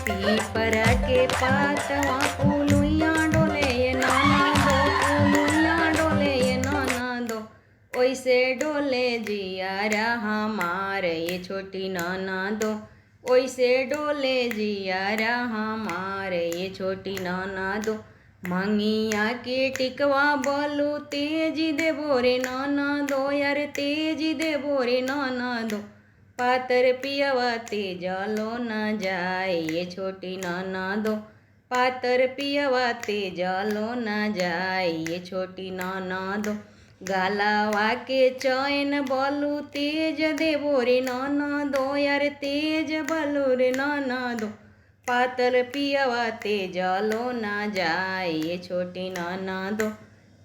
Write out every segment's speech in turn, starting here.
पीपरा के पातवा पुलुइया डोले ये नाना दो, पुलुइया डोले ये नाना दो। ओइसे डोले जियारा हमारे ये छोटी नाना दो, ओइसे डोले जियारा हमारे ये छोटी नाना दो। मंगिया के टिकवा बोलू तेज देबो रे नाना दो, यार तेज देबो रे नाना दो। पातर पियवा तेजलो न जाए ये छोटी नाना दो, पातर पियवा तेजलो न जाए ये छोटी नाना दो। गालावा के चैन बोलू तेज देबो रे नाना दो, यार तेज बोलू रे नाना दो। पातर पियवा तेजलो न जाए ये छोटी नाना दो,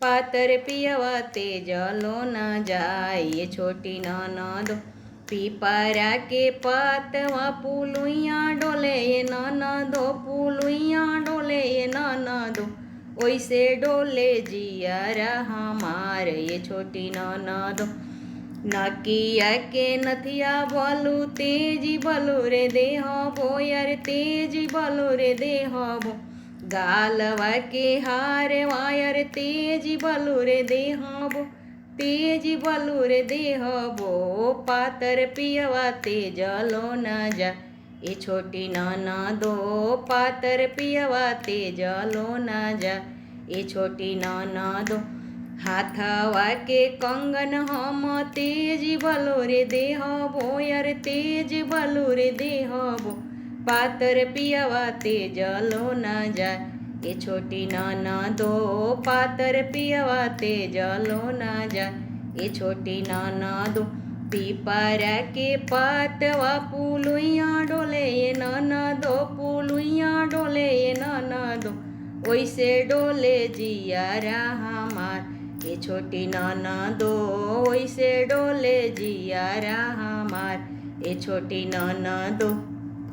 पातर पियवा तेजलो न जाए ये छोटी नाना दो। पीपरा के पातवा पुलुइया डोले ये नाना दो, पुलुइया डोले ये नाना दो। ओइसे डोले जियारा हमारे ये छोटी नाना दो। नकिया के नथिया बोलू तेजी बोलू रे देहबो, यार तेजी बोलू रे देहबो। गालवा के हार वायर तेजी बोलू रे देहबो, तेजी बोलू रे देहबो। पातर पियवा तेजलो न जा ये छोटी नाना दो, पातर पियवा तेजलो न जा ये छोटी नाना दो। हाथवा के कंगन हम तेजी बोलो रे देहबो, यार तेज बोलो रे देहबो। पातर पियवा तेजलो न जाए ये छोटी नाना दो, पातर पियवा तेजलो न जाए ये छोटी नाना दो। पीपरा के पातवा पुलुइया डोले ये नाना दो, पुलुइया डोले ये नाना दो। ओइसे डोले जियारा हमार ये छोटी नाना दो, ओइसे डोले जियारा हमार ये छोटी नाना दो।